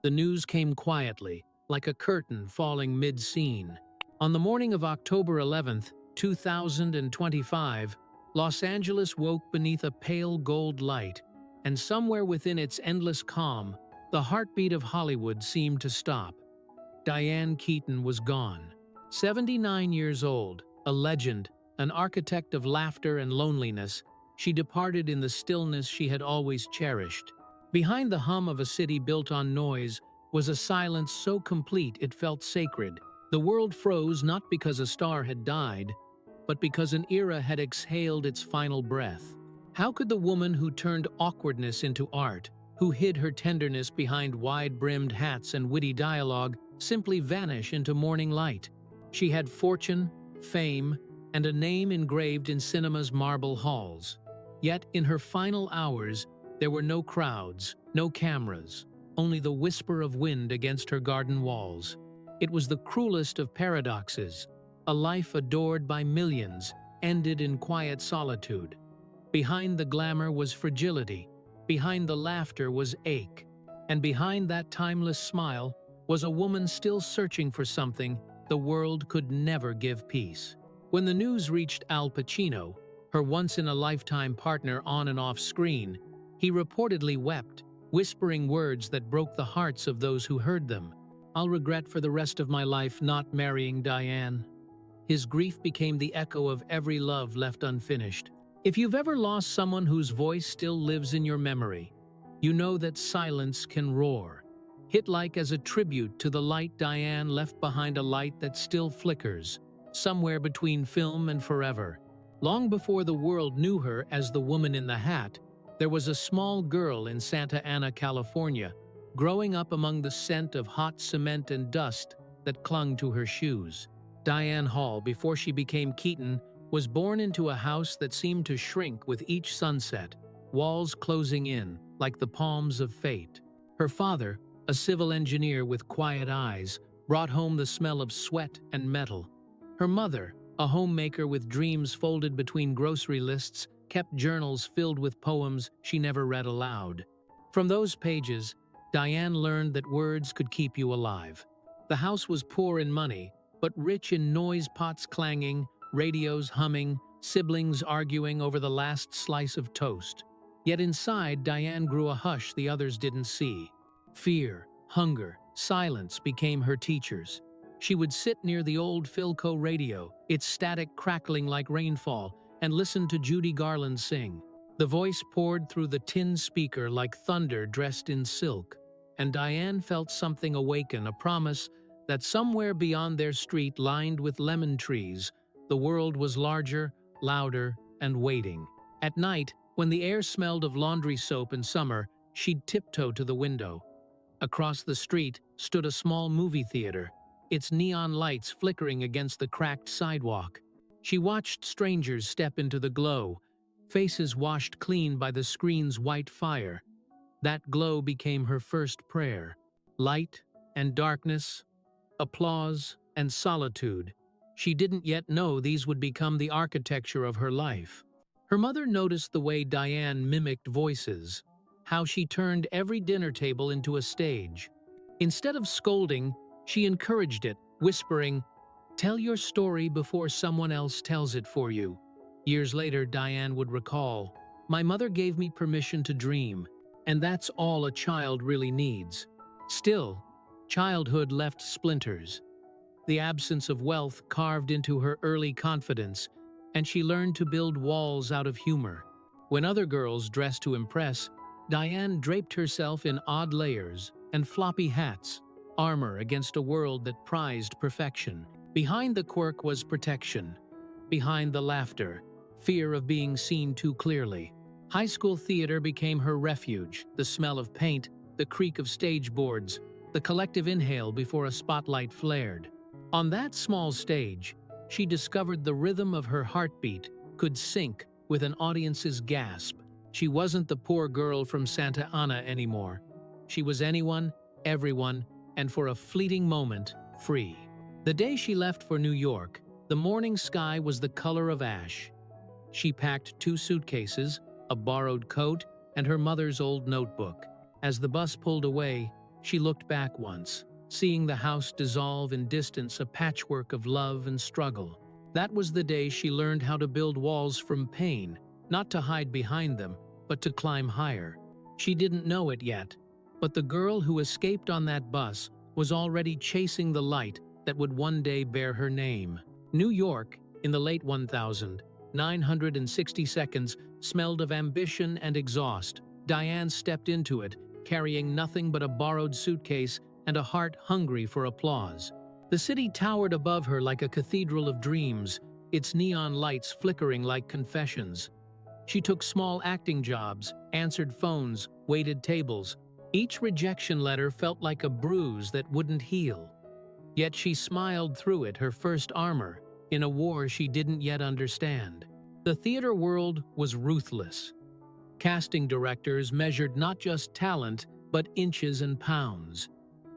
The news came quietly, like a curtain falling mid-scene. On the morning of October 11th, 2025, Los Angeles woke beneath a pale gold light, and somewhere within its endless calm, the heartbeat of Hollywood seemed to stop. Diane Keaton was gone. 79 years old, a legend, an architect of laughter and loneliness, she departed in the stillness she had always cherished. Behind the hum of a city built on noise was a silence so complete it felt sacred. The world froze not because a star had died, but because an era had exhaled its final breath. How could the woman who turned awkwardness into art, who hid her tenderness behind wide-brimmed hats and witty dialogue, simply vanish into morning light? She had fortune, fame, and a name engraved in cinema's marble halls. Yet, in her final hours, there were no crowds, no cameras, only the whisper of wind against her garden walls. It was the cruelest of paradoxes. A life adored by millions ended in quiet solitude. Behind the glamour was fragility, behind the laughter was ache, and behind that timeless smile was a woman still searching for something the world could never give peace. When the news reached Al Pacino, her once-in-a-lifetime partner on and off screen, he reportedly wept, whispering words that broke the hearts of those who heard them. "I'll regret for the rest of my life not marrying Diane." His grief became the echo of every love left unfinished. If you've ever lost someone whose voice still lives in your memory, you know that silence can roar. Hit like as a tribute to the light Diane left behind, a light that still flickers, somewhere between film and forever. Long before the world knew her as the woman in the hat, there was a small girl in Santa Ana, California, growing up among the scent of hot cement and dust that clung to her shoes. Diane Hall, before she became Keaton, was born into a house that seemed to shrink with each sunset, walls closing in like the palms of fate. Her father, a civil engineer with quiet eyes, brought home the smell of sweat and metal. Her mother, a homemaker with dreams folded between grocery lists, kept journals filled with poems she never read aloud. From those pages, Diane learned that words could keep you alive. The house was poor in money, but rich in noise pots clanging, radios humming, siblings arguing over the last slice of toast. Yet inside, Diane grew a hush the others didn't see. Fear, hunger, silence became her teachers. She would sit near the old Philco radio, its static crackling like rainfall, and listen to Judy Garland sing. The voice poured through the tin speaker like thunder dressed in silk, and Diane felt something awaken, a promise that somewhere beyond their street lined with lemon trees, the world was larger, louder, and waiting. At night, when the air smelled of laundry soap in summer, she'd tiptoe to the window. Across the street stood a small movie theater, its neon lights flickering against the cracked sidewalk. She watched strangers step into the glow, faces washed clean by the screen's white fire. That glow became her first prayer. Light and darkness, applause and solitude. She didn't yet know these would become the architecture of her life. Her mother noticed the way Diane mimicked voices, how she turned every dinner table into a stage. Instead of scolding, she encouraged it, whispering, "Tell your story before someone else tells it for you." Years later, Diane would recall, "My mother gave me permission to dream, and that's all a child really needs." Still, childhood left splinters. The absence of wealth carved into her early confidence, and she learned to build walls out of humor. When other girls dressed to impress, Diane draped herself in odd layers and floppy hats, armor against a world that prized perfection. Behind the quirk was protection. Behind the laughter, fear of being seen too clearly. High school theater became her refuge, the smell of paint, the creak of stage boards, the collective inhale before a spotlight flared. On that small stage, she discovered the rhythm of her heartbeat could sync with an audience's gasp. She wasn't the poor girl from Santa Ana anymore. She was anyone, everyone, and for a fleeting moment, free. The day she left for New York, the morning sky was the color of ash. She packed 2 suitcases, a borrowed coat, and her mother's old notebook. As the bus pulled away, She looked back once, seeing the house dissolve in distance, a patchwork of love and struggle. That was the day she learned how to build walls from pain, not to hide behind them, but to climb higher. She didn't know it yet, but the girl who escaped on that bus was already chasing the light that would one day bear her name. New York, in the late 1960s, smelled of ambition and exhaust. Diane stepped into it, carrying nothing but a borrowed suitcase and a heart hungry for applause. The city towered above her like a cathedral of dreams, its neon lights flickering like confessions. She took small acting jobs, answered phones, waited tables. Each rejection letter felt like a bruise that wouldn't heal. Yet she smiled through it, her first armor, in a war she didn't yet understand. The theater world was ruthless. Casting directors measured not just talent, but inches and pounds.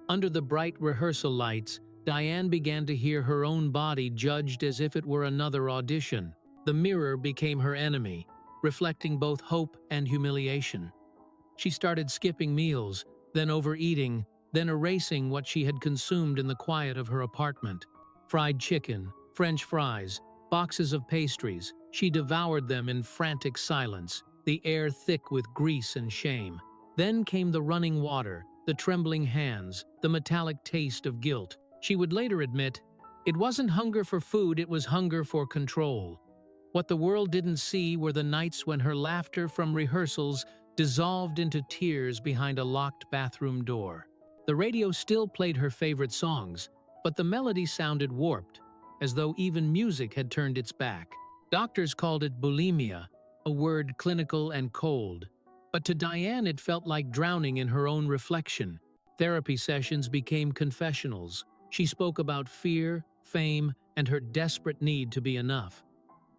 Under the bright rehearsal lights, Diane began to hear her own body judged as if it were another audition. The mirror became her enemy, reflecting both hope and humiliation. She started skipping meals, then overeating, then erasing what she had consumed in the quiet of her apartment. Fried chicken, French fries, boxes of pastries, she devoured them in frantic silence, the air thick with grease and shame. Then came the running water, the trembling hands, the metallic taste of guilt. She would later admit, it wasn't hunger for food, it was hunger for control. What the world didn't see were the nights when her laughter from rehearsals dissolved into tears behind a locked bathroom door. The radio still played her favorite songs, but the melody sounded warped, as though even music had turned its back. Doctors called it bulimia, a word clinical and cold. But to Diane it felt like drowning in her own reflection. Therapy sessions became confessionals. She spoke about fear, fame, and her desperate need to be enough.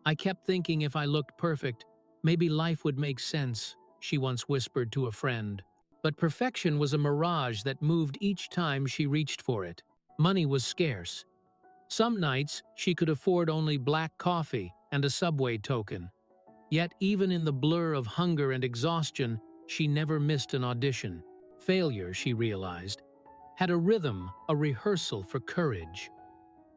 I kept thinking if I looked perfect, maybe life would make sense, she once whispered to a friend. But perfection was a mirage that moved each time she reached for it. Money was scarce. Some nights, she could afford only black coffee and a subway token. Yet even in the blur of hunger and exhaustion, she never missed an audition. Failure, she realized, had a rhythm, a rehearsal for courage.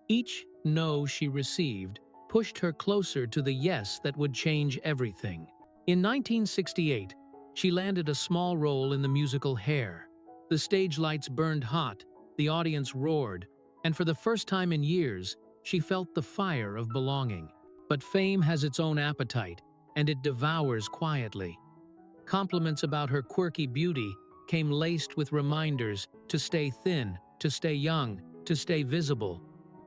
Each no she received pushed her closer to the yes that would change everything. In 1968, she landed a small role in the musical Hair. The stage lights burned hot, the audience roared, and for the first time in years, she felt the fire of belonging. But fame has its own appetite, and it devours quietly. Compliments about her quirky beauty came laced with reminders to stay thin, to stay young, to stay visible.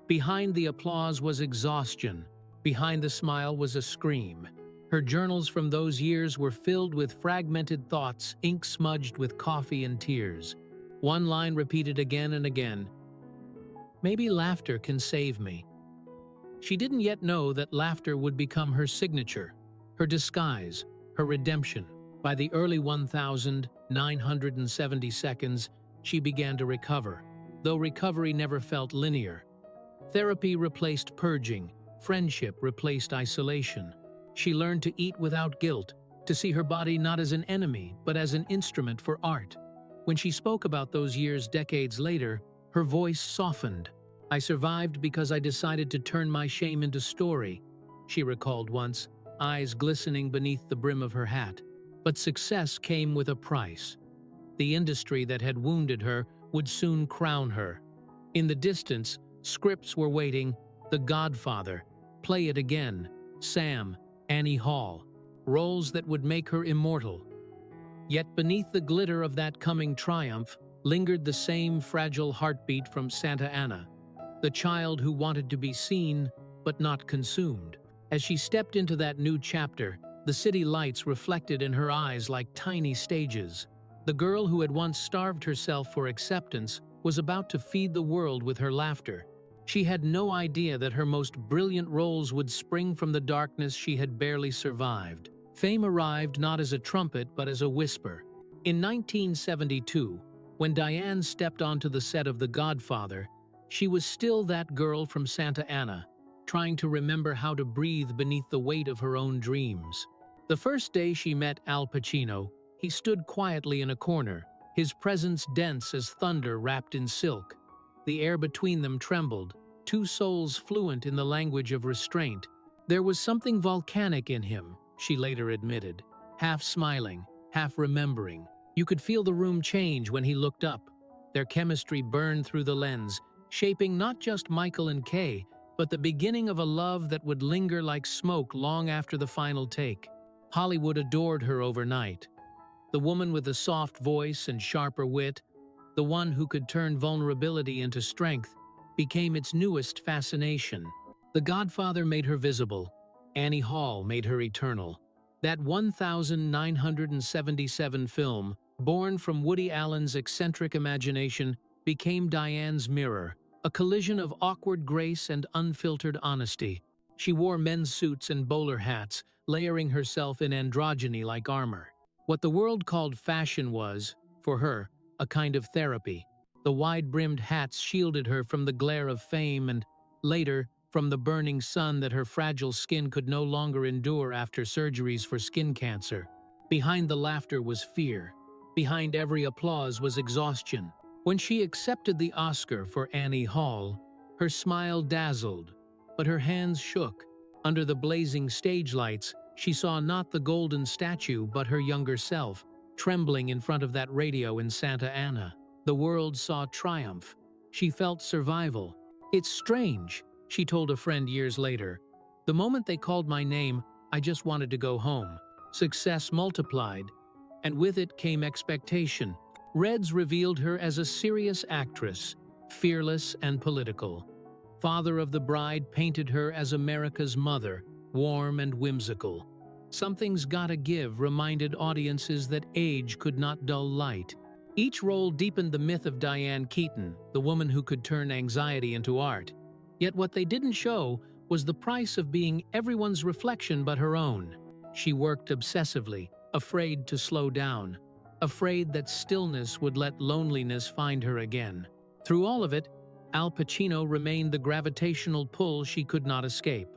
Behind the applause was exhaustion. Behind the smile was a scream. Her journals from those years were filled with fragmented thoughts, ink smudged with coffee and tears. One line repeated again and again, "Maybe laughter can save me." She didn't yet know that laughter would become her signature, her disguise, her redemption. By the early 1970s, she began to recover, though recovery never felt linear. Therapy replaced purging, friendship replaced isolation. She learned to eat without guilt, to see her body not as an enemy, but as an instrument for art. When she spoke about those years decades later, her voice softened. "I survived because I decided to turn my shame into story," she recalled once, eyes glistening beneath the brim of her hat. But success came with a price. The industry that had wounded her would soon crown her. In the distance, scripts were waiting: The Godfather, Play It Again, Sam, Annie Hall, roles that would make her immortal. Yet beneath the glitter of that coming triumph lingered the same fragile heartbeat from Santa Ana, the child who wanted to be seen but not consumed. As she stepped into that new chapter, the city lights reflected in her eyes like tiny stages. The girl who had once starved herself for acceptance was about to feed the world with her laughter. She had no idea that her most brilliant roles would spring from the darkness she had barely survived. Fame arrived not as a trumpet but as a whisper. In 1972, when Diane stepped onto the set of The Godfather, she was still that girl from Santa Ana, trying to remember how to breathe beneath the weight of her own dreams. The first day she met Al Pacino, he stood quietly in a corner, his presence dense as thunder wrapped in silk. The air between them trembled, two souls fluent in the language of restraint. There was something volcanic in him, she later admitted, half smiling, half remembering. You could feel the room change when he looked up. Their chemistry burned through the lens, shaping not just Michael and Kay, but the beginning of a love that would linger like smoke long after the final take. Hollywood adored her overnight. The woman with the soft voice and sharper wit, the one who could turn vulnerability into strength, became its newest fascination. The Godfather made her visible. Annie Hall made her eternal. That 1977 film, born from Woody Allen's eccentric imagination, became Diane's mirror, a collision of awkward grace and unfiltered honesty. She wore men's suits and bowler hats, layering herself in androgyny like armor. What the world called fashion was, for her, a kind of therapy. The wide-brimmed hats shielded her from the glare of fame and, later, from the burning sun that her fragile skin could no longer endure after surgeries for skin cancer. Behind the laughter was fear. Behind every applause was exhaustion. When she accepted the Oscar for Annie Hall, her smile dazzled, but her hands shook. Under the blazing stage lights, she saw not the golden statue but her younger self, trembling in front of that radio in Santa Ana. The world saw triumph. She felt survival. "It's strange," she told a friend years later. "The moment they called my name, I just wanted to go home." Success multiplied, and with it came expectation. Reds revealed her as a serious actress, fearless and political. Father of the Bride painted her as America's mother, warm and whimsical. Something's Gotta Give reminded audiences that age could not dull light. Each role deepened the myth of Diane Keaton, the woman who could turn anxiety into art. Yet what they didn't show was the price of being everyone's reflection but her own. She worked obsessively, afraid to slow down, afraid that stillness would let loneliness find her again. Through all of it, Al Pacino remained the gravitational pull she could not escape.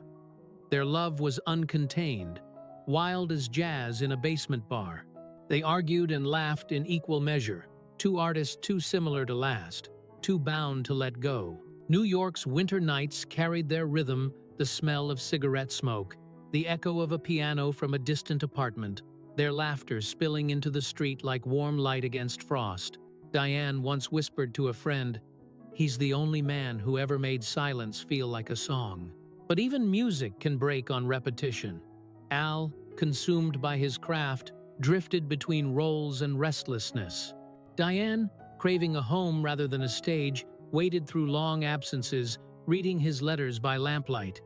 Their love was uncontained, wild as jazz in a basement bar. They argued and laughed in equal measure, two artists too similar to last, too bound to let go. New York's winter nights carried their rhythm, the smell of cigarette smoke, the echo of a piano from a distant apartment, their laughter spilling into the street like warm light against frost. Diane once whispered to a friend, "He's the only man who ever made silence feel like a song." But even music can break on repetition. Al, consumed by his craft, drifted between roles and restlessness. Diane, craving a home rather than a stage, waited through long absences, reading his letters by lamplight.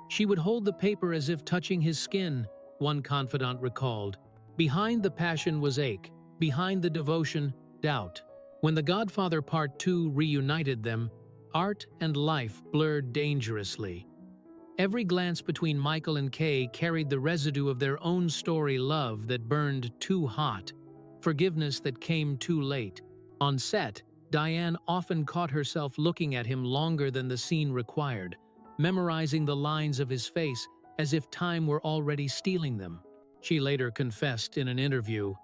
She would hold the paper as if touching his skin, one confidant recalled. Behind the passion was ache, behind the devotion, doubt. When The Godfather Part 2 reunited them, art and life blurred dangerously. Every glance between Michael and Kay carried the residue of their own story, love that burned too hot, forgiveness that came too late. On set, Diane often caught herself looking at him longer than the scene required, memorizing the lines of his face as if time were already stealing them. She later confessed in an interview,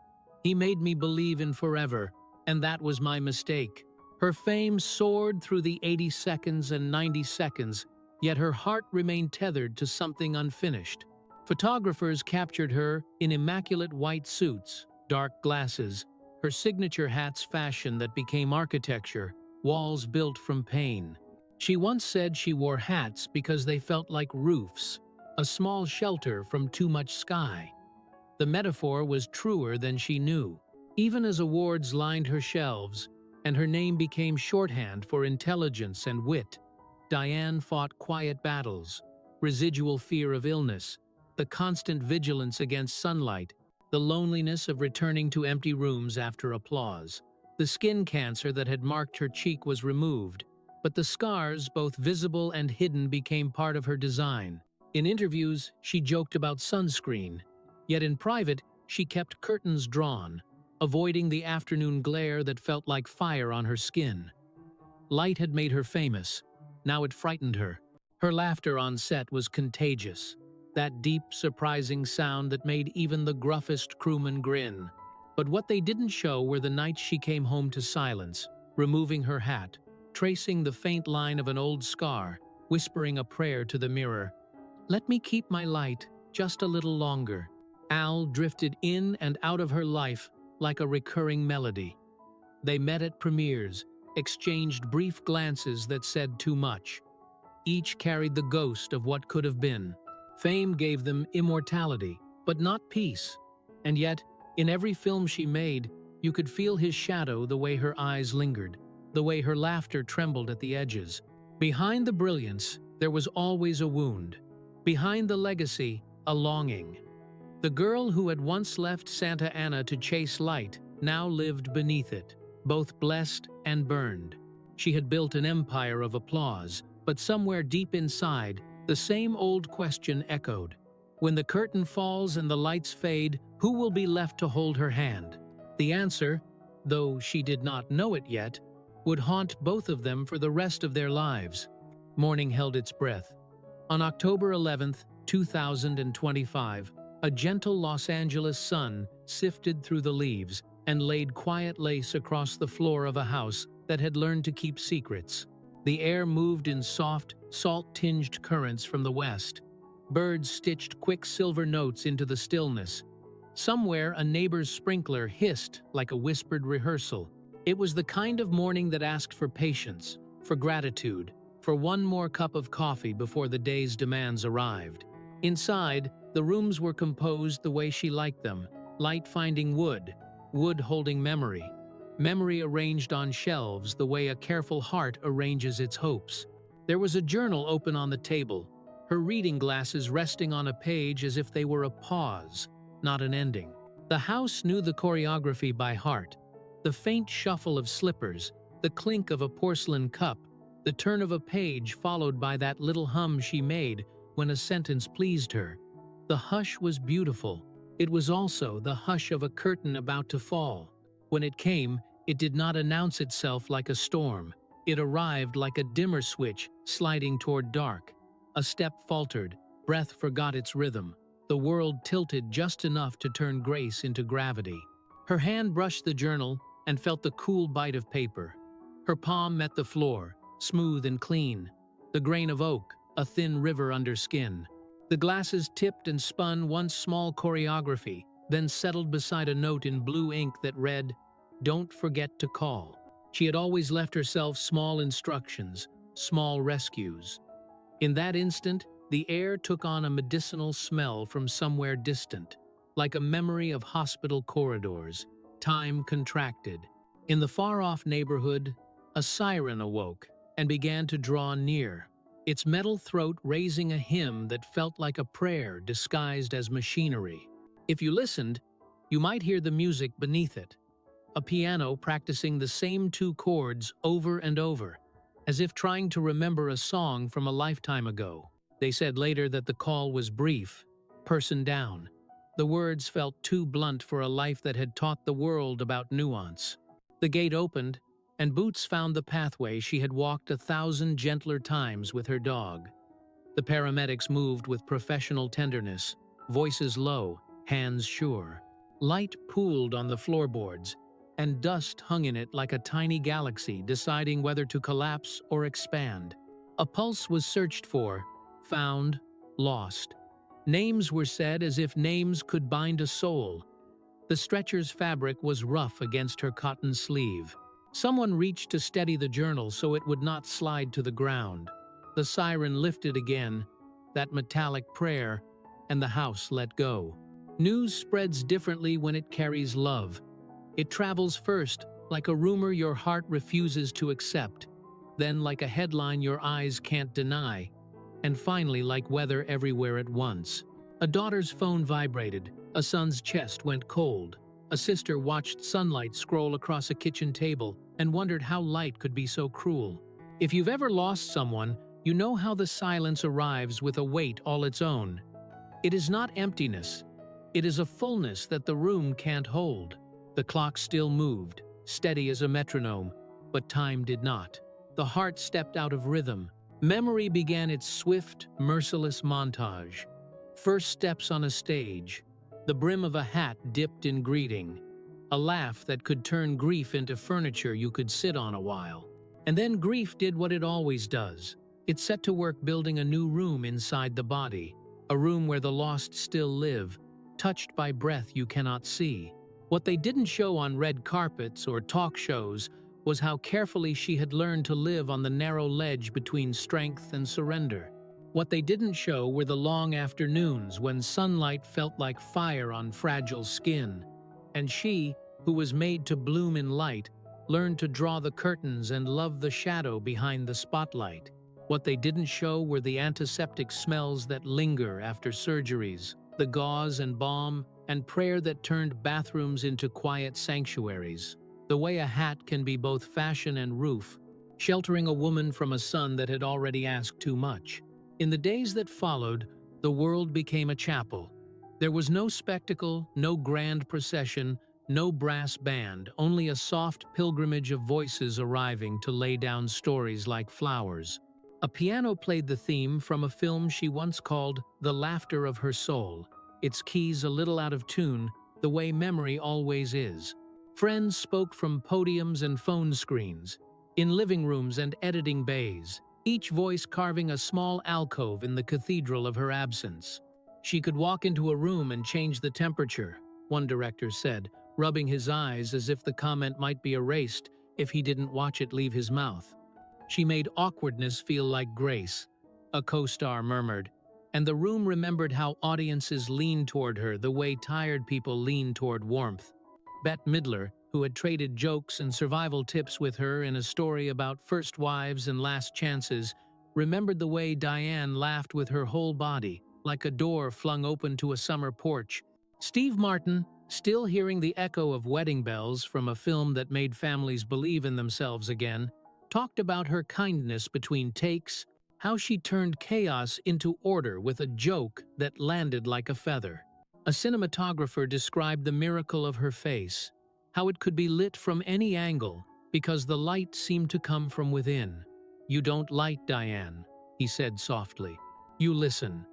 "He made me believe in forever, and that was my mistake." Her fame soared through the 80 seconds and 90 seconds, yet her heart remained tethered to something unfinished. Photographers captured her in immaculate white suits, dark glasses, her signature hat's fashion that became architecture, walls built from pain. She once said she wore hats because they felt like roofs, a small shelter from too much sky. The metaphor was truer than she knew. Even as awards lined her shelves, and her name became shorthand for intelligence and wit, Diane fought quiet battles, residual fear of illness, the constant vigilance against sunlight, the loneliness of returning to empty rooms after applause. The skin cancer that had marked her cheek was removed, but the scars, both visible and hidden, became part of her design. In interviews, she joked about sunscreen, yet in private, she kept curtains drawn, avoiding the afternoon glare that felt like fire on her skin. Light had made her famous. Now it frightened her. Her laughter on set was contagious, that deep, surprising sound that made even the gruffest crewman grin. But what they didn't show were the nights she came home to silence, removing her hat, tracing the faint line of an old scar, whispering a prayer to the mirror. "Let me keep my light just a little longer." Al drifted in and out of her life like a recurring melody. They met at premieres, exchanged brief glances that said too much. Each carried the ghost of what could have been. Fame gave them immortality, but not peace. And yet, in every film she made, you could feel his shadow the way her eyes lingered, the way her laughter trembled at the edges. Behind the brilliance, there was always a wound. Behind the legacy, a longing. The girl who had once left Santa Ana to chase light now lived beneath it, both blessed and burned. She had built an empire of applause, but somewhere deep inside, the same old question echoed. When the curtain falls and the lights fade, who will be left to hold her hand? The answer, though she did not know it yet, would haunt both of them for the rest of their lives. Morning held its breath. On October 11th, 2025, a gentle Los Angeles sun sifted through the leaves and laid quiet lace across the floor of a house that had learned to keep secrets. The air moved in soft, salt-tinged currents from the west. Birds stitched quick silver notes into the stillness. Somewhere, a neighbor's sprinkler hissed like a whispered rehearsal. It was the kind of morning that asked for patience, for gratitude, for one more cup of coffee before the day's demands arrived. Inside, the rooms were composed the way she liked them, light finding wood, wood holding memory, memory arranged on shelves the way a careful heart arranges its hopes. There was a journal open on the table, her reading glasses resting on a page as if they were a pause, not an ending. The house knew the choreography by heart. The faint shuffle of slippers, the clink of a porcelain cup, the turn of a page followed by that little hum she made when a sentence pleased her. The hush was beautiful. It was also the hush of a curtain about to fall. When it came, it did not announce itself like a storm. It arrived like a dimmer switch sliding toward dark. A step faltered, breath forgot its rhythm. The world tilted just enough to turn grace into gravity. Her hand brushed the journal and felt the cool bite of paper. Her palm met the floor, smooth and clean. The grain of oak, a thin river under skin. The glasses tipped and spun one small choreography, then settled beside a note in blue ink that read, "Don't forget to call." She had always left herself small instructions, small rescues. In that instant, the air took on a medicinal smell from somewhere distant, like a memory of hospital corridors. Time contracted. In the far-off neighborhood, a siren awoke and began to draw near, its metal throat raising a hymn that felt like a prayer disguised as machinery. If you listened, you might hear the music beneath it, a piano practicing the same two chords over and over, as if trying to remember a song from a lifetime ago. They said later that the call was brief, person down. The words felt too blunt for a life that had taught the world about nuance. The gate opened, and Boots found the pathway she had walked 1,000 gentler times with her dog. The paramedics moved with professional tenderness, voices low, hands sure. Light pooled on the floorboards, and dust hung in it like a tiny galaxy deciding whether to collapse or expand. A pulse was searched for, found, lost. Names were said as if names could bind a soul. The stretcher's fabric was rough against her cotton sleeve. Someone reached to steady the journal so it would not slide to the ground. The siren lifted again, that metallic prayer, and the house let go. News spreads differently when it carries love. It travels first, like a rumor your heart refuses to accept, then like a headline your eyes can't deny, and finally like weather everywhere at once. A daughter's phone vibrated, a son's chest went cold. A sister watched sunlight scroll across a kitchen table and wondered how light could be so cruel. If you've ever lost someone, you know how the silence arrives with a weight all its own. It is not emptiness. It is a fullness that the room can't hold. The clock still moved, steady as a metronome, but time did not. The heart stepped out of rhythm. Memory began its swift, merciless montage. First steps on a stage. The brim of a hat dipped in greeting. a laugh that could turn grief into furniture you could sit on a while. And then grief did what it always does. It set to work building a new room inside the body, a room where the lost still live, touched by breath you cannot see. What they didn't show on red carpets or talk shows was how carefully she had learned to live on the narrow ledge between strength and surrender. What they didn't show were the long afternoons when sunlight felt like fire on fragile skin, and she, who was made to bloom in light, learned to draw the curtains and love the shadow behind the spotlight. What they didn't show were the antiseptic smells that linger after surgeries, the gauze and balm and prayer that turned bathrooms into quiet sanctuaries. The way a hat can be both fashion and roof, sheltering a woman from a sun that had already asked too much. In the days that followed, the world became a chapel. There was no spectacle, no grand procession, no brass band, only a soft pilgrimage of voices arriving to lay down stories like flowers. A piano played the theme from a film she once called The Laughter of Her Soul, its keys a little out of tune, the way memory always is. Friends spoke from podiums and phone screens, in living rooms and editing bays, each voice carving a small alcove in the cathedral of her absence. She could walk into a room and change the temperature, one director said, rubbing his eyes as if the comment might be erased if he didn't watch it leave his mouth. She made awkwardness feel like grace, a co-star murmured, and the room remembered how audiences leaned toward her the way tired people lean toward warmth. Bette Midler, who had traded jokes and survival tips with her in a story about first wives and last chances, remembered the way Diane laughed with her whole body, like a door flung open to a summer porch. Steve Martin, still hearing the echo of wedding bells from a film that made families believe in themselves again, talked about her kindness between takes, how she turned chaos into order with a joke that landed like a feather. A cinematographer described the miracle of her face, how it could be lit from any angle because the light seemed to come from within. "You don't light, Diane," he said softly. "You listen."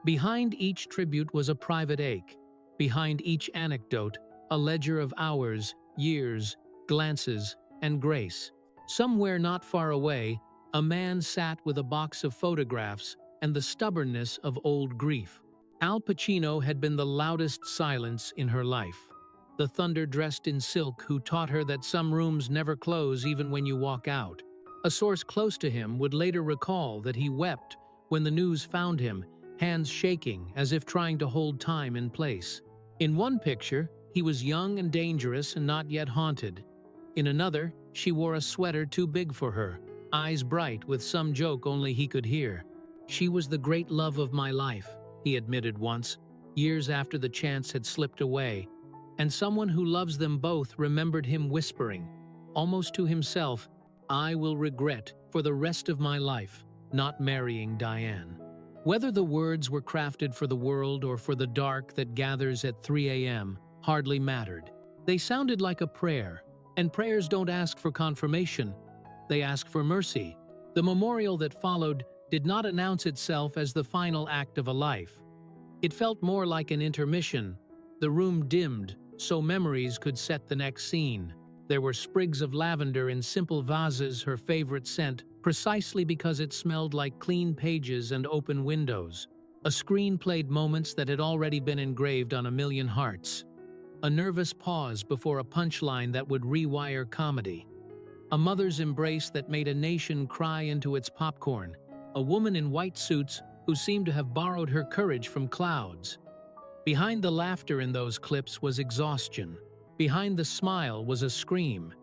Behind each tribute was a private ache. Behind each anecdote, a ledger of hours, years, glances, and grace. Somewhere not far away, a man sat with a box of photographs and the stubbornness of old grief. Al Pacino had been the loudest silence in her life. The thunder dressed in silk who taught her that some rooms never close even when you walk out. A source close to him would later recall that he wept when the news found him, hands shaking as if trying to hold time in place. In one picture, he was young and dangerous and not yet haunted. In another, she wore a sweater too big for her, eyes bright with some joke only he could hear. "She was the great love of my life," he admitted once, years after the chance had slipped away, and someone who loves them both remembered him whispering, almost to himself, "I will regret for the rest of my life not marrying Diane." Whether the words were crafted for the world or for the dark that gathers at 3 a.m. hardly mattered. They sounded like a prayer, and prayers don't ask for confirmation, they ask for mercy. The memorial that followed did not announce itself as the final act of a life. It felt more like an intermission. The room dimmed, so memories could set the next scene. There were sprigs of lavender in simple vases, her favorite scent, precisely because it smelled like clean pages and open windows. A screen played moments that had already been engraved on a million hearts. A nervous pause before a punchline that would rewire comedy. A mother's embrace that made a nation cry into its popcorn. A woman in white suits who seemed to have borrowed her courage from clouds. Behind the laughter in those clips was exhaustion. Behind the smile was a scream.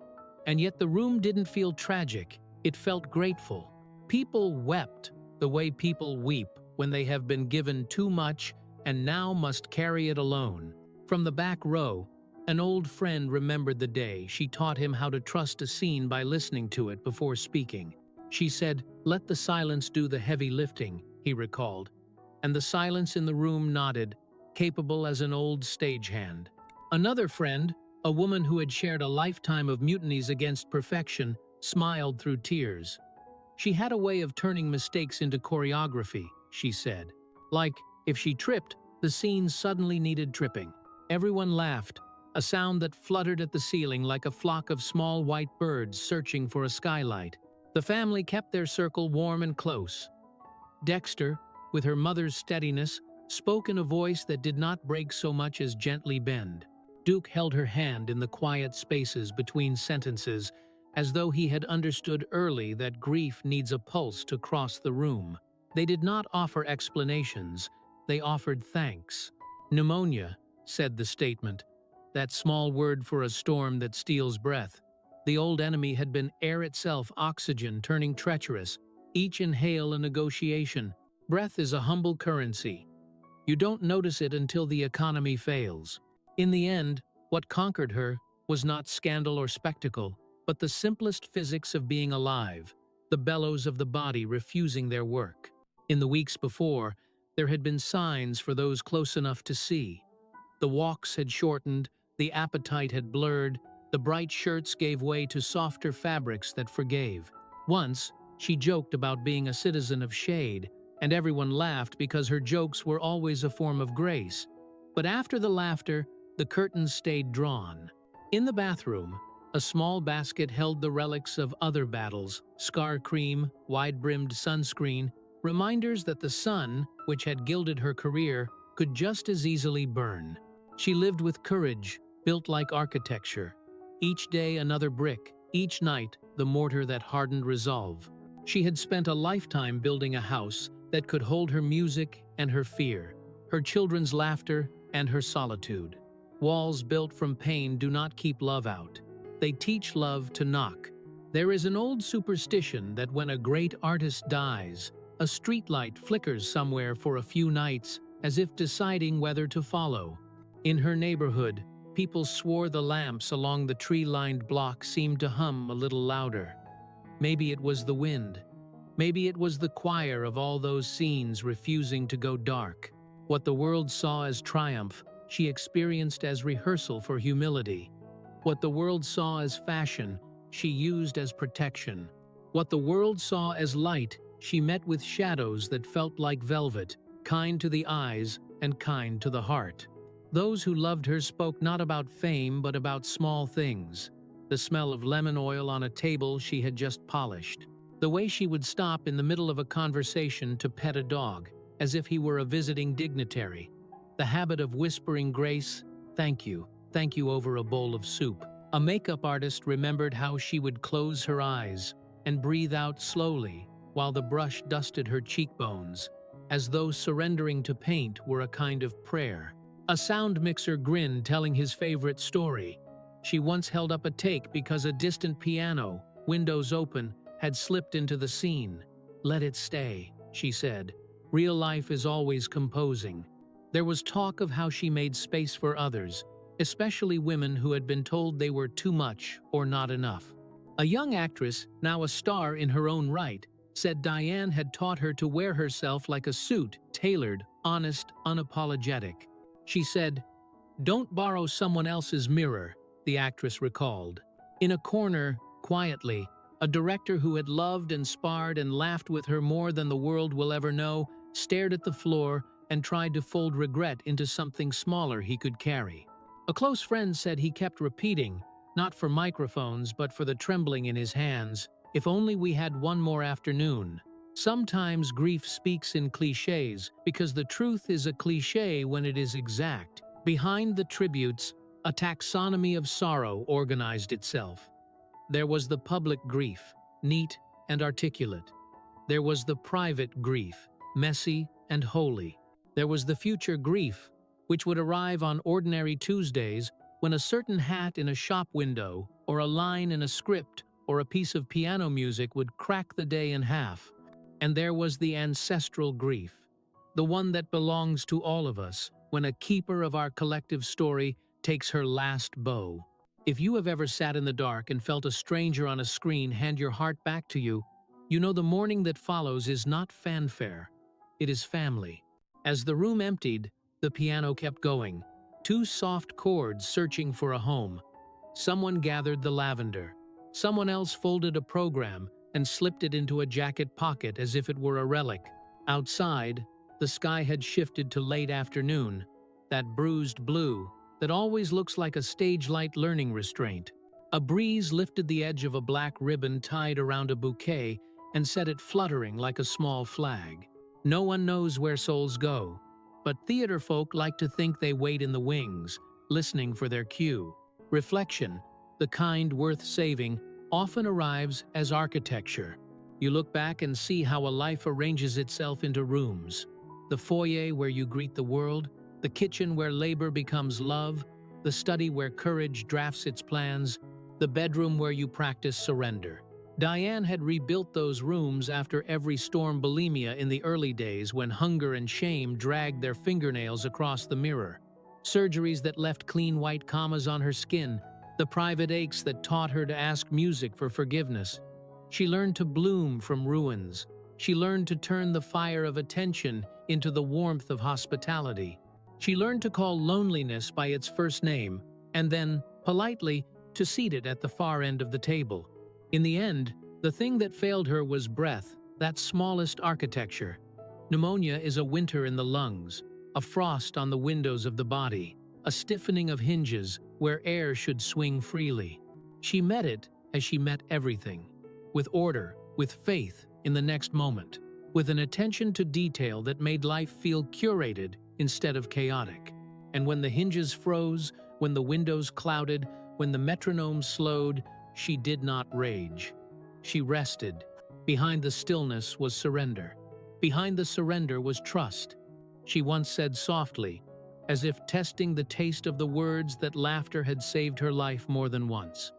And yet the room didn't feel tragic, it felt grateful. People wept the way people weep when they have been given too much and now must carry it alone. From the back row, an old friend remembered the day she taught him how to trust a scene by listening to it before speaking. She said, "Let the silence do the heavy lifting," he recalled. And the silence in the room nodded, capable as an old stagehand. Another friend, a woman who had shared a lifetime of mutinies against perfection, smiled through tears. She had a way of turning mistakes into choreography, she said. Like, if she tripped, the scene suddenly needed tripping. Everyone laughed, a sound that fluttered at the ceiling like a flock of small white birds searching for a skylight. The family kept their circle warm and close. Dexter, with her mother's steadiness, spoke in a voice that did not break so much as gently bend. Duke held her hand in the quiet spaces between sentences, as though he had understood early that grief needs a pulse to cross the room. They did not offer explanations, they offered thanks. "Pneumonia," said the statement, that small word for a storm that steals breath. The old enemy had been air itself, oxygen turning treacherous, each inhale a negotiation. Breath is a humble currency. You don't notice it until the economy fails. In the end, what conquered her was not scandal or spectacle, but the simplest physics of being alive, the bellows of the body refusing their work. In the weeks before, there had been signs for those close enough to see. The walks had shortened, the appetite had blurred, the bright shirts gave way to softer fabrics that forgave. Once, she joked about being a citizen of shade, and everyone laughed because her jokes were always a form of grace. But after the laughter, the curtains stayed drawn. In the bathroom, a small basket held the relics of other battles, scar cream, wide-brimmed sunscreen, reminders that the sun, which had gilded her career, could just as easily burn. She lived with courage, built like architecture. Each day another brick, each night the mortar that hardened resolve. She had spent a lifetime building a house that could hold her music and her fear, her children's laughter and her solitude. Walls built from pain do not keep love out. They teach love to knock. There is an old superstition that when a great artist dies, a streetlight flickers somewhere for a few nights, as if deciding whether to follow. In her neighborhood, people swore the lamps along the tree-lined block seemed to hum a little louder. Maybe it was the wind. Maybe it was the choir of all those scenes refusing to go dark. What the world saw as triumph, she experienced as rehearsal for humility. What the world saw as fashion, she used as protection. What the world saw as light, she met with shadows that felt like velvet, kind to the eyes and kind to the heart. Those who loved her spoke not about fame but about small things. The smell of lemon oil on a table she had just polished. The way she would stop in the middle of a conversation to pet a dog, as if he were a visiting dignitary. The habit of whispering grace, thank you over a bowl of soup. A makeup artist remembered how she would close her eyes and breathe out slowly while the brush dusted her cheekbones, as though surrendering to paint were a kind of prayer. A sound mixer grinned, telling his favorite story. She once held up a take because a distant piano, windows open, had slipped into the scene. "Let it stay," she said. "Real life is always composing." There was talk of how she made space for others, especially women who had been told they were too much or not enough. A young actress, now a star in her own right, said Diane had taught her to wear herself like a suit, tailored, honest, unapologetic. She said, "Don't borrow someone else's mirror," the actress recalled. In a corner, quietly, a director who had loved and sparred and laughed with her more than the world will ever know, stared at the floor and tried to fold regret into something smaller he could carry. A close friend said he kept repeating, not for microphones but for the trembling in his hands, "If only we had one more afternoon." Sometimes grief speaks in cliches because the truth is a cliche when it is exact. Behind the tributes, a taxonomy of sorrow organized itself. There was the public grief, neat and articulate. There was the private grief, messy and holy. There was the future grief, which would arrive on ordinary Tuesdays when a certain hat in a shop window, or a line in a script, or a piece of piano music would crack the day in half. And there was the ancestral grief, the one that belongs to all of us, when a keeper of our collective story takes her last bow. If you have ever sat in the dark and felt a stranger on a screen hand your heart back to you, you know the mourning that follows is not fanfare. It is family. As the room emptied, the piano kept going, two soft chords searching for a home. Someone gathered the lavender. Someone else folded a program and slipped it into a jacket pocket as if it were a relic. Outside, the sky had shifted to late afternoon, that bruised blue, that always looks like a stage light learning restraint. A breeze lifted the edge of a black ribbon tied around a bouquet and set it fluttering like a small flag. No one knows where souls go, but theater folk like to think they wait in the wings, listening for their cue. Reflection, the kind worth saving, often arrives as architecture. You look back and see how a life arranges itself into rooms. The foyer where you greet the world, the kitchen where labor becomes love, the study where courage drafts its plans, the bedroom where you practice surrender. Diane had rebuilt those rooms after every storm bulimia in the early days when hunger and shame dragged their fingernails across the mirror. Surgeries that left clean white commas on her skin, the private aches that taught her to ask music for forgiveness. She learned to bloom from ruins. She learned to turn the fire of attention into the warmth of hospitality. She learned to call loneliness by its first name, and then, politely, to seat it at the far end of the table. In the end, the thing that failed her was breath, that smallest architecture. Pneumonia is a winter in the lungs, a frost on the windows of the body, a stiffening of hinges where air should swing freely. She met it as she met everything, with order, with faith in the next moment, with an attention to detail that made life feel curated instead of chaotic. And when the hinges froze, when the windows clouded, when the metronome slowed, she did not rage. She rested. Behind the stillness was surrender. Behind the surrender was trust. She once said softly, as if testing the taste of the words that laughter had saved her life more than once.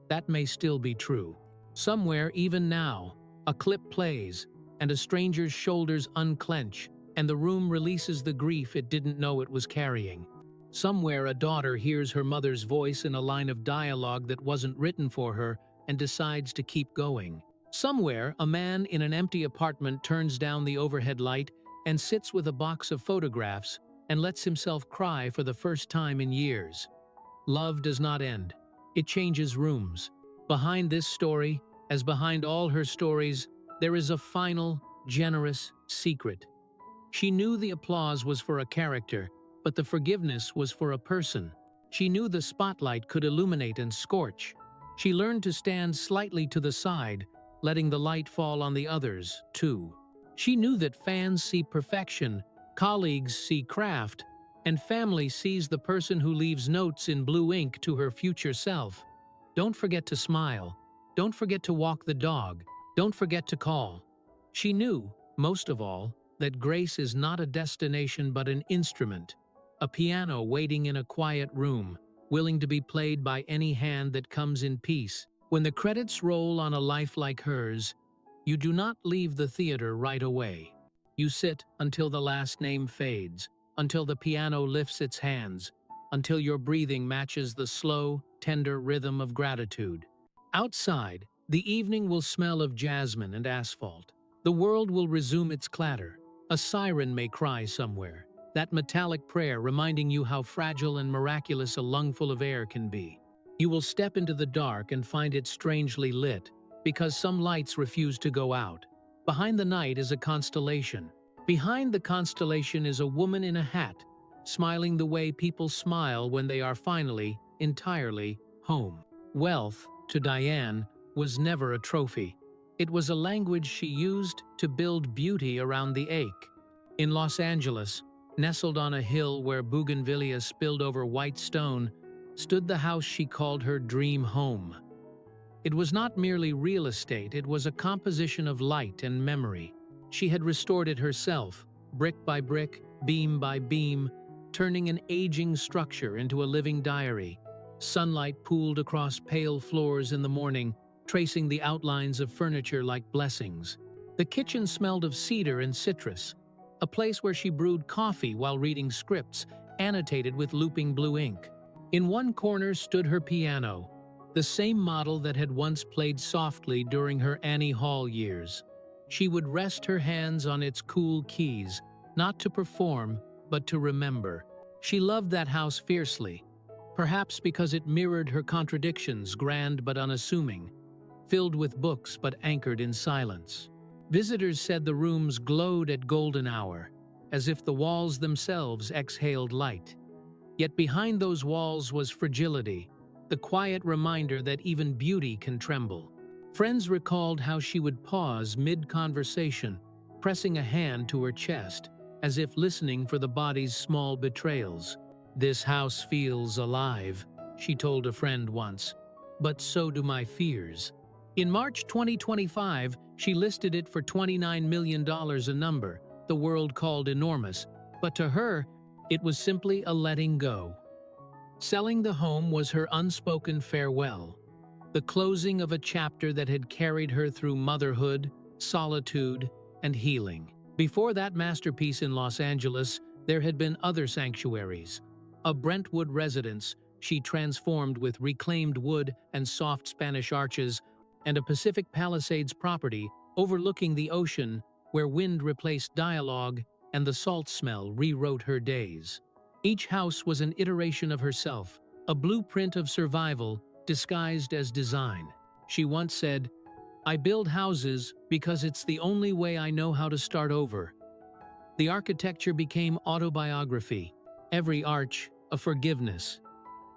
That may still be true. Somewhere, even now, a clip plays, and a stranger's shoulders unclench, and the room releases the grief it didn't know it was carrying. Somewhere, a daughter hears her mother's voice in a line of dialogue that wasn't written for her and decides to keep going. Somewhere, a man in an empty apartment turns down the overhead light and sits with a box of photographs and lets himself cry for the first time in years. Love does not end. It changes rooms. Behind this story, as behind all her stories, there is a final, generous secret. She knew the applause was for a character, but the forgiveness was for a person. She knew the spotlight could illuminate and scorch. She learned to stand slightly to the side, letting the light fall on the others, too. She knew that fans see perfection, colleagues see craft, and family sees the person who leaves notes in blue ink to her future self. Don't forget to smile. Don't forget to walk the dog. Don't forget to call. She knew, most of all, that grace is not a destination but an instrument. A piano waiting in a quiet room, willing to be played by any hand that comes in peace. When the credits roll on a life like hers, you do not leave the theater right away. You sit until the last name fades, until the piano lifts its hands, until your breathing matches the slow, tender rhythm of gratitude. Outside, the evening will smell of jasmine and asphalt. The world will resume its clatter. A siren may cry somewhere, that metallic prayer reminding you how fragile and miraculous a lungful of air can be. You will step into the dark and find it strangely lit, because some lights refuse to go out. Behind the night is a constellation. Behind the constellation is a woman in a hat, smiling the way people smile when they are finally, entirely, home. Wealth, to Diane, was never a trophy. It was a language she used to build beauty around the ache. In Los Angeles, nestled on a hill where bougainvillea spilled over white stone, stood the house she called her dream home. It was not merely real estate, it was a composition of light and memory. She had restored it herself, brick by brick, beam by beam, turning an aging structure into a living diary. Sunlight pooled across pale floors in the morning, tracing the outlines of furniture like blessings. The kitchen smelled of cedar and citrus, a place where she brewed coffee while reading scripts, annotated with looping blue ink. In one corner stood her piano, the same model that had once played softly during her Annie Hall years. She would rest her hands on its cool keys, not to perform, but to remember. She loved that house fiercely, perhaps because it mirrored her contradictions, grand but unassuming, filled with books but anchored in silence. Visitors said the rooms glowed at golden hour, as if the walls themselves exhaled light. Yet behind those walls was fragility, the quiet reminder that even beauty can tremble. Friends recalled how she would pause mid-conversation, pressing a hand to her chest, as if listening for the body's small betrayals. "This house feels alive," she told a friend once, "but so do my fears." In March 2025, she listed it for $29 million, a number the world called enormous, but to her, it was simply a letting go. Selling the home was her unspoken farewell, the closing of a chapter that had carried her through motherhood, solitude, and healing. Before that masterpiece in Los Angeles, there had been other sanctuaries. A Brentwood residence she transformed with reclaimed wood and soft Spanish arches, and a Pacific Palisades property overlooking the ocean where wind replaced dialogue and the salt smell rewrote her days. Each house was an iteration of herself, a blueprint of survival disguised as design. She once said, "I build houses because it's the only way I know how to start over." The architecture became autobiography, every arch a forgiveness,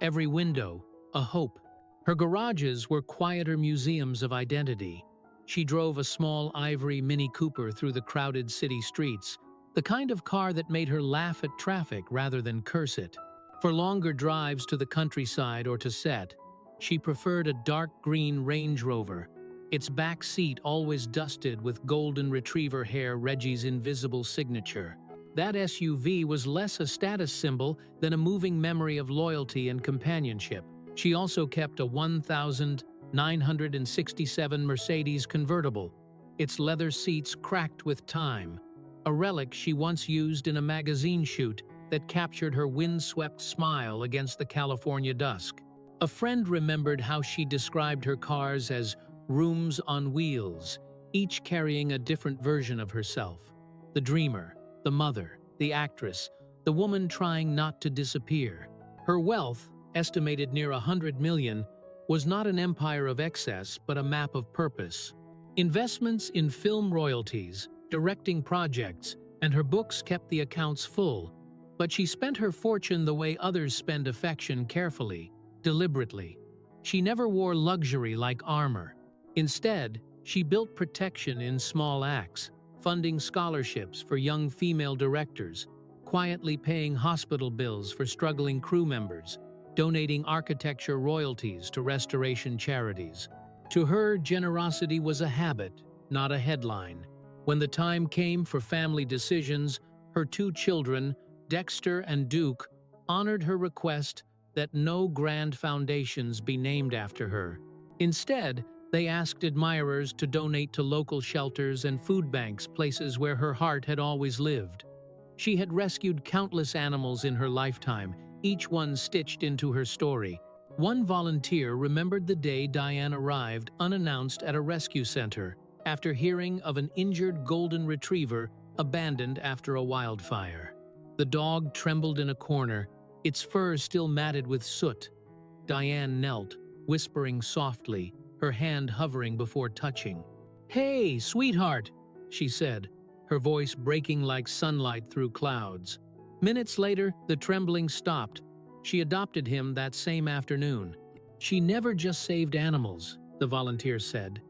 every window a hope. Her garages were quieter museums of identity. She drove a small ivory Mini Cooper through the crowded city streets, the kind of car that made her laugh at traffic rather than curse it. For longer drives to the countryside or to set, she preferred a dark green Range Rover, its back seat always dusted with golden retriever hair, Reggie's invisible signature. That SUV was less a status symbol than a moving memory of loyalty and companionship. She also kept a 1967 Mercedes convertible, its leather seats cracked with time, a relic she once used in a magazine shoot that captured her windswept smile against the California dusk. A friend remembered how she described her cars as rooms on wheels, each carrying a different version of herself. The dreamer, the mother, the actress, the woman trying not to disappear. Her wealth, estimated near $100 million, was not an empire of excess but a map of purpose. Investments in film royalties, directing projects, and her books kept the accounts full, but she spent her fortune the way others spend affection, carefully, deliberately. She never wore luxury like armor. Instead, she built protection in small acts, funding scholarships for young female directors, quietly paying hospital bills for struggling crew members, donating architecture royalties to restoration charities. To her, generosity was a habit, not a headline. When the time came for family decisions, her two children, Dexter and Duke, honored her request that no grand foundations be named after her. Instead, they asked admirers to donate to local shelters and food banks, places where her heart had always lived. She had rescued countless animals in her lifetime, each one stitched into her story. One volunteer remembered the day Diane arrived unannounced at a rescue center after hearing of an injured golden retriever abandoned after a wildfire. The dog trembled in a corner, its fur still matted with soot. Diane knelt, whispering softly, her hand hovering before touching. "Hey, sweetheart," she said, her voice breaking like sunlight through clouds. Minutes later, the trembling stopped. She adopted him that same afternoon. She never just saved animals, the volunteer said.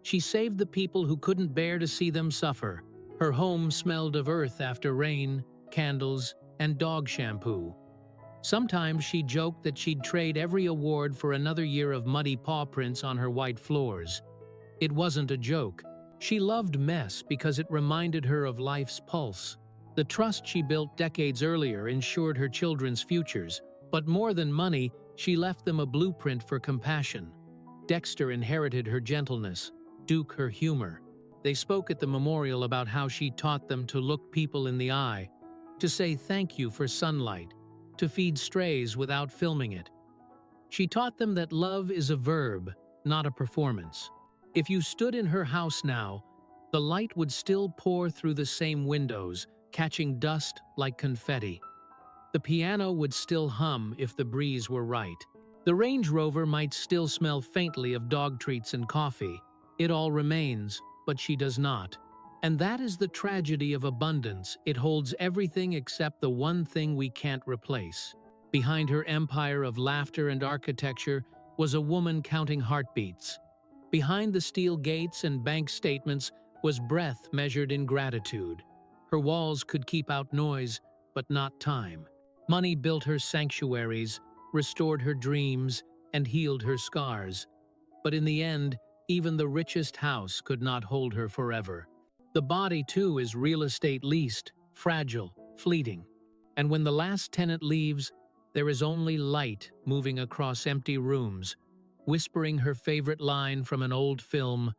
She saved the people who couldn't bear to see them suffer. Her home smelled of earth after rain, candles, and dog shampoo. Sometimes she joked that she'd trade every award for another year of muddy paw prints on her white floors. It wasn't a joke. She loved mess because it reminded her of life's pulse. The trust she built decades earlier ensured her children's futures, but more than money, she left them a blueprint for compassion. Dexter inherited her gentleness, Duke her humor. They spoke at the memorial about how she taught them to look people in the eye, to say thank you for sunlight, to feed strays without filming it. She taught them that love is a verb, not a performance. If you stood in her house now, the light would still pour through the same windows, catching dust like confetti. The piano would still hum if the breeze were right. The Range Rover might still smell faintly of dog treats and coffee. It all remains, but she does not. And that is the tragedy of abundance. It holds everything except the one thing we can't replace. Behind her empire of laughter and architecture was a woman counting heartbeats. Behind the steel gates and bank statements was breath measured in gratitude. Her walls could keep out noise, but not time. Money built her sanctuaries, restored her dreams, and healed her scars. But in the end, even the richest house could not hold her forever. The body, too, is real estate leased, fragile, fleeting. And when the last tenant leaves, there is only light moving across empty rooms, whispering her favorite line from an old film,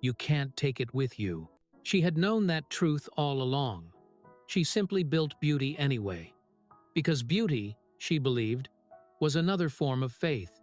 "You can't take it with you." She had known that truth all along. She simply built beauty anyway. Because beauty, she believed, was another form of faith.